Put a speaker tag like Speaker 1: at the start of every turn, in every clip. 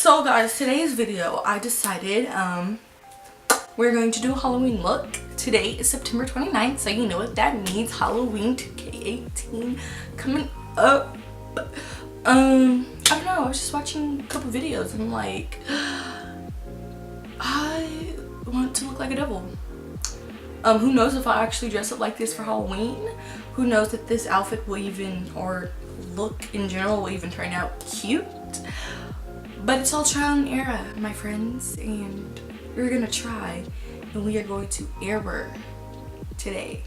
Speaker 1: So guys, today's video I decided we're going to do a Halloween look. Today is September 29th, so you know what that means. Halloween 2K18 coming up. I don't know, I was just watching a couple videos and I'm like, I want to look like a devil. Who knows if I actually dress up like this for Halloween? Who knows if this outfit will even, or look in general, will even turn out cute? But it's all trial and error, my friends, and we're gonna try, and we are going to error today.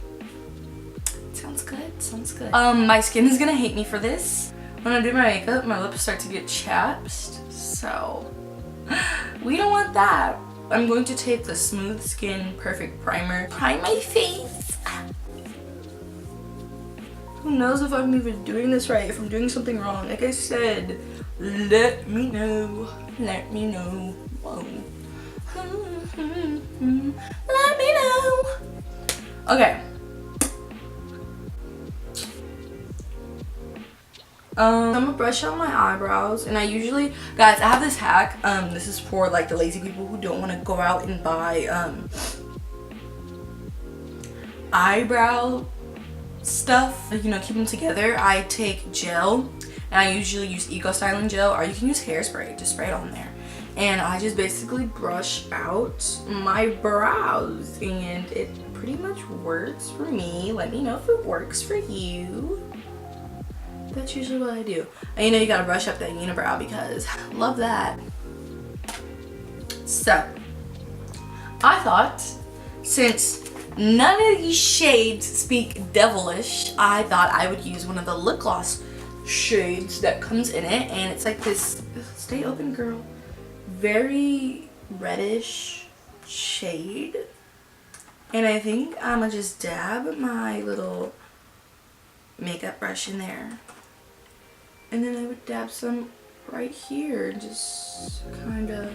Speaker 1: Sounds good, sounds good. My skin is gonna hate me for this. When I do my makeup, my lips start to get chapped, so we don't want that. I'm going to take the Smooth Skin Perfect Primer, prime my face. Who knows if I'm even doing this right, if I'm doing something wrong. Like I said, let me know. Let me know. Whoa. Let me know. Okay. I'm gonna brush out my eyebrows, and I usually, guys, I have this hack. This is for like the lazy people who don't want to go out and buy eyebrow stuff, you know, keep them together. I take gel, and I usually use Eco Styling gel, or you can use hairspray, just spray it on there, and I just basically brush out my brows, and it pretty much works for me. Let me know if it works for you. That's usually what I do. And you know, you gotta brush up that unibrow because love that. So I thought, since none of these shades speak devilish, I thought I would use one of the lip gloss shades that comes in it, and it's like this, stay open girl, very reddish shade. And I think I'm gonna just dab my little makeup brush in there, and then I would dab some right here and just kind of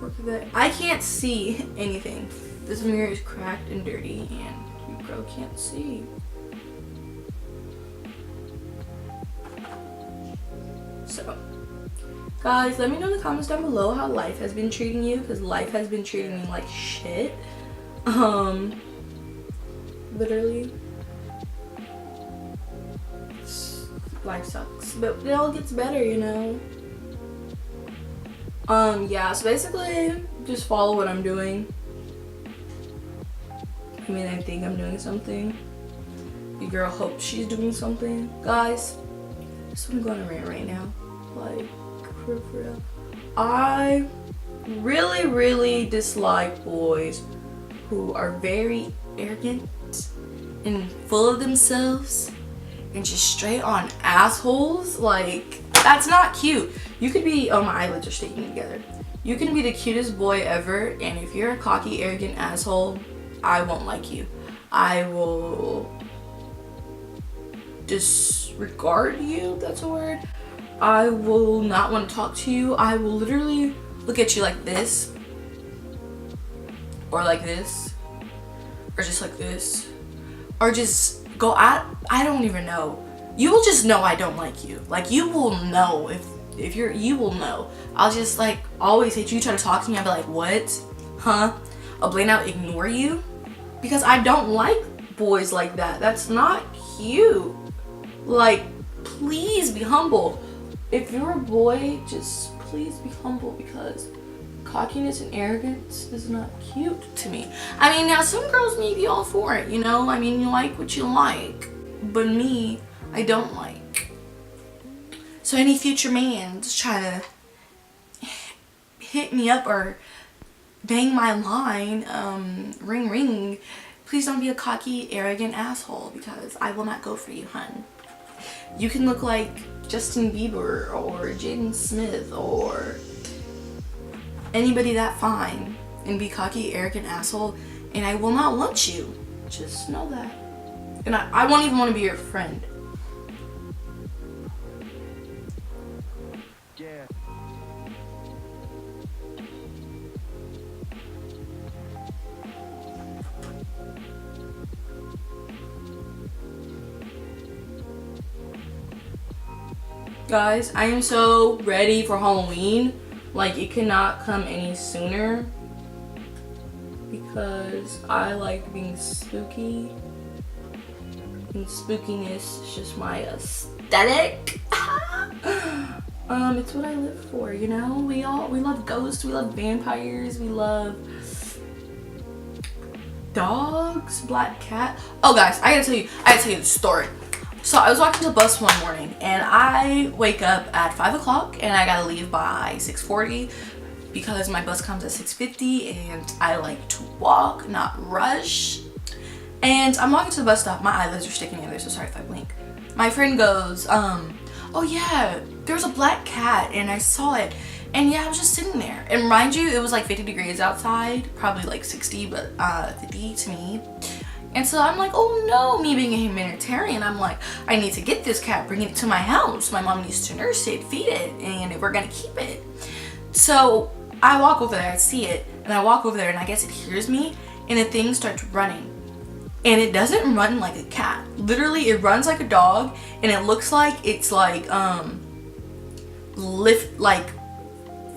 Speaker 1: work with it. I can't see anything. This mirror is cracked and dirty, and you girl can't see. So, guys, let me know in the comments down below how life has been treating you, because life has been treating me like shit. Literally. Life sucks, but it all gets better, you know. Yeah, so basically just follow what I'm doing. I mean, I think I'm doing something. Your girl hopes she's doing something. Guys, so I'm going to rant right now, like for real. I really dislike boys who are very arrogant and full of themselves and just straight on assholes. Like, that's not cute. You could be, oh, my eyelids are sticking together. You can be the cutest boy ever, and if you're a cocky, arrogant asshole, I won't like you. I will disregard you, that's a word. I will not want to talk to you. I will literally look at you like this, or like this, or just like this, or just go at, I don't even know. You will just know I don't like you. Like, you will know if you're, you will know. I'll just like always hate you, try to talk to me, I'll be like, what? Huh? I'll blame out, ignore you, because I don't like boys like that. That's not cute. Like, please be humble. If you're a boy, just please be humble, because cockiness and arrogance is not cute to me. I mean, now some girls may be all for it, you know? I mean, you like what you like, but me, I don't like. So any future man just try to hit me up or bang my line, ring ring, please don't be a cocky, arrogant asshole, because I will not go for you, hun. You can look like Justin Bieber or Jaden Smith or anybody that fine and be cocky, arrogant asshole, and I will not want you. Just know that. And I won't even want to be your friend. Yeah. Guys, I am so ready for Halloween. Like, it cannot come any sooner because I like being spooky. And spookiness is just my aesthetic. It's what I live for, you know? We love ghosts, we love vampires, we love dogs, black cat. Oh guys, I gotta tell you the story. So I was walking the bus one morning and I wake up at 5 o'clock and I gotta leave by 6:40 because my bus comes at 6:50 and I like to walk, not rush. And I'm walking to the bus stop. My eyelids are sticking together, so sorry if I blink. My friend goes, oh yeah, there's a black cat and I saw it. And yeah, I was just sitting there. And mind you, it was like 50 degrees outside, probably like 60, but 50 to me. And so I'm like, oh no, me being a humanitarian, I'm like, I need to get this cat, bring it to my house. My mom needs to nurse it, feed it, and we're gonna keep it. So I walk over there, I see it, and I walk over there and I guess it hears me, and the thing starts running. And it doesn't run like a cat. Literally, it runs like a dog, and it looks like it's like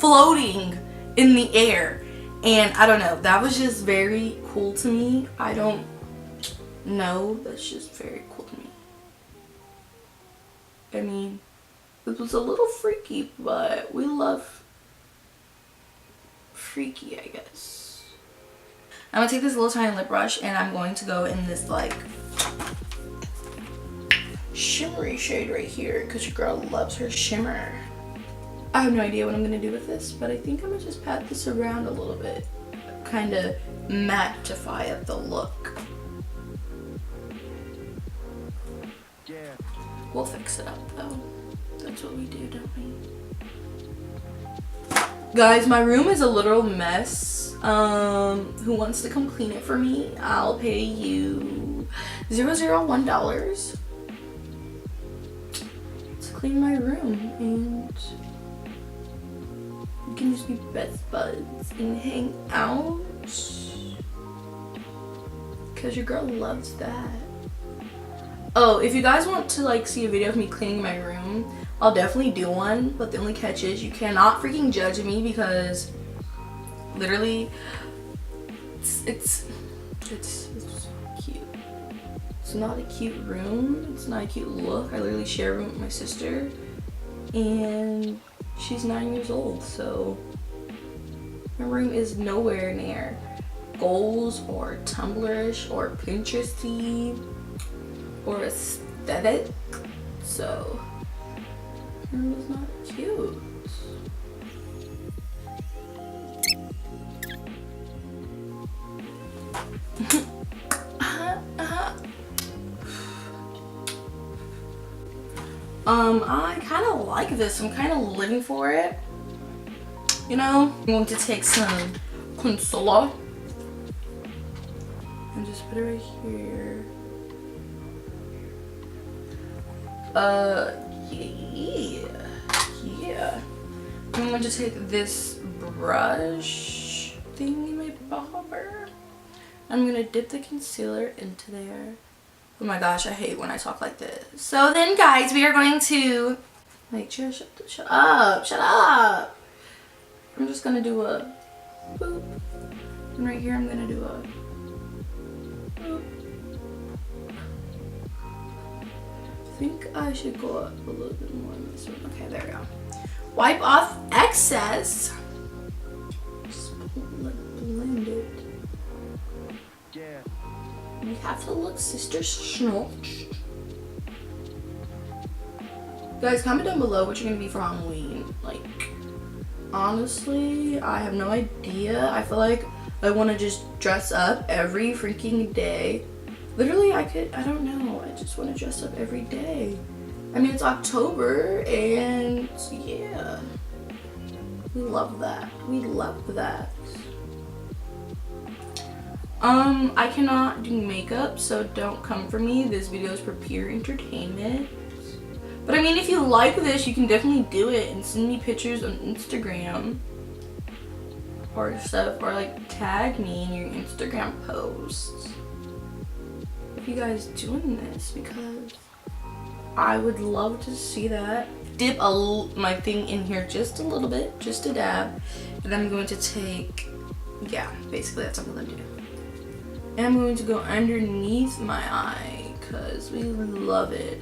Speaker 1: floating in the air. And I don't know, that was just very cool to me. I don't know, that's just very cool to me. I mean, it was a little freaky, but we love freaky, I guess. I'm gonna take this little tiny lip brush and I'm going to go in this like shimmery shade right here because your girl loves her shimmer. I have no idea what I'm gonna do with this, but I think I'm gonna just pat this around a little bit, kind of mattify up the look. Yeah. We'll fix it up though. That's what we do, don't we? Guys, my room is a literal mess. Who wants to come clean it for me? I'll pay you $001 to clean my room, and we can just be best buds and hang out because your girl loves that. Oh, if you guys want to like see a video of me cleaning my room, I'll definitely do one, but the only catch is you cannot freaking judge me because literally it's cute. It's not a cute room, it's not a cute look. I literally share a room with my sister and she's 9 years old, so my room is nowhere near goals or Tumblr-ish or Pinteresty or aesthetic, so my room is not cute. I kind of like this. I'm kind of living for it. You know, I'm going to take some concealer and just put it right here. Yeah. I'm going to take this brush thingy, my bobber. I'm gonna dip the concealer into there. Oh my gosh, I hate when I talk like this. So then guys, we are going to like shut up. I'm just gonna do a boop. And right here I'm gonna do a boop. I think I should go up a little bit more in this one. Okay, there we go. Wipe off excess. Just blend it. Yeah. We have to look sister snatched. Guys, comment down below what you're gonna be for Halloween. Like, honestly, I have no idea. I feel like I want to just dress up every freaking day. Literally, I don't know. I just want to dress up every day. I mean, it's October, and yeah. We love that. We love that. I cannot do makeup, so don't come for me. This video is for pure entertainment. But I mean, if you like this, you can definitely do it and send me pictures on Instagram or stuff, or like tag me in your Instagram posts if you guys doing this, because I would love to see that. dip my thing in here just a little bit, just a dab. And I'm going to take, yeah, basically that's what I'm gonna do. And I'm going to go underneath my eye because we love it.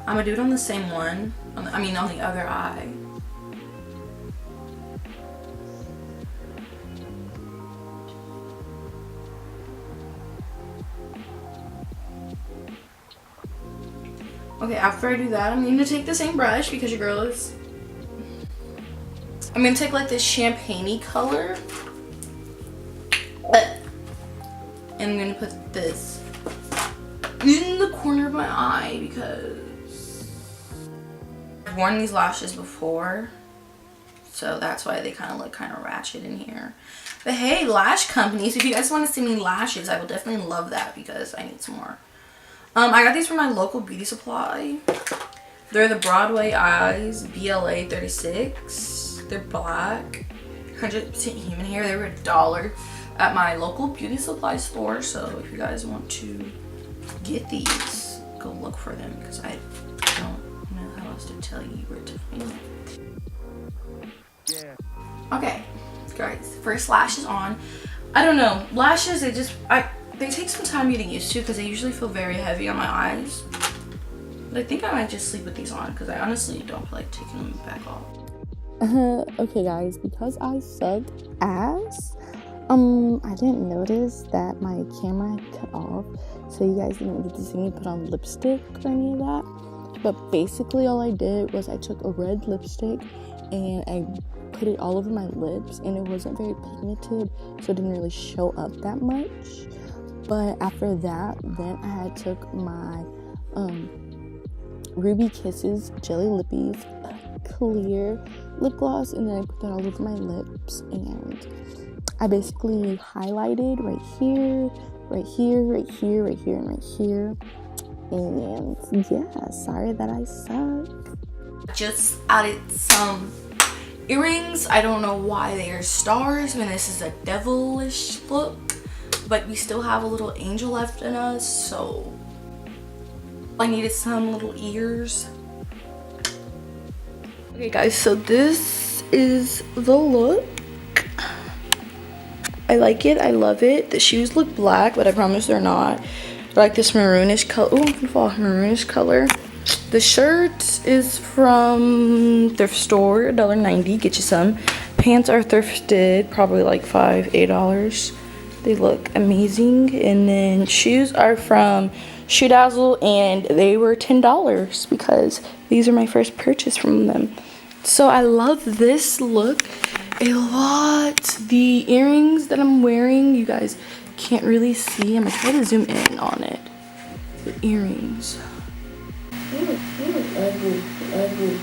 Speaker 1: I'm gonna do it on the same one, on the other eye. Okay, after I do that, I'm going to take the same brush because your girl is... I'm going to take like this champagne-y color. And I'm going to put this in the corner of my eye because I've worn these lashes before. So that's why they kind of look kind of ratchet in here. But hey, lash companies, if you guys want to see me lashes, I will definitely love that because I need some more. I got these from my local beauty supply. They're the Broadway Eyes BLA 36. They're black, 100% human hair. They were $1 at my local beauty supply store. So if you guys want to get these, go look for them because I don't know how else to tell you where to find them. Yeah. Okay, guys, first lash is on. I don't know, lashes, they take some time getting used to because they usually feel very heavy on my eyes. But I think I might just sleep with these on because I honestly don't feel like taking them back off.
Speaker 2: Okay guys, because I suck ass, I didn't notice that my camera had cut off, so you guys didn't get to see me put on lipstick or any of that. But basically all I did was I took a red lipstick and I put it all over my lips, and it wasn't very pigmented, so it didn't really show up that much. But after that, then I took my Ruby Kisses Jelly Lippies clear lip gloss, and then I put that all over my lips, and I basically highlighted right here, right here, right here, right here, and right here. And yeah, sorry that I suck.
Speaker 1: Just added some earrings. I don't know why they are stars when this is a devilish look, but we still have a little angel left in us, so I needed some little ears. Okay guys, so this is the look. I like it, I love it. The shoes look black, but I promise they're not. I like this maroonish color. Oh, maroonish color. The shirt is from thrift store, $1.90. Get you some. Pants are thrifted, probably like $8. They look amazing. And then shoes are from Shoe Dazzle, and they were $10 because these are my first purchase from them. So I love this look a lot. The earrings that I'm wearing, you guys can't really see. I'm gonna try to zoom in on it. The earrings. Ugly.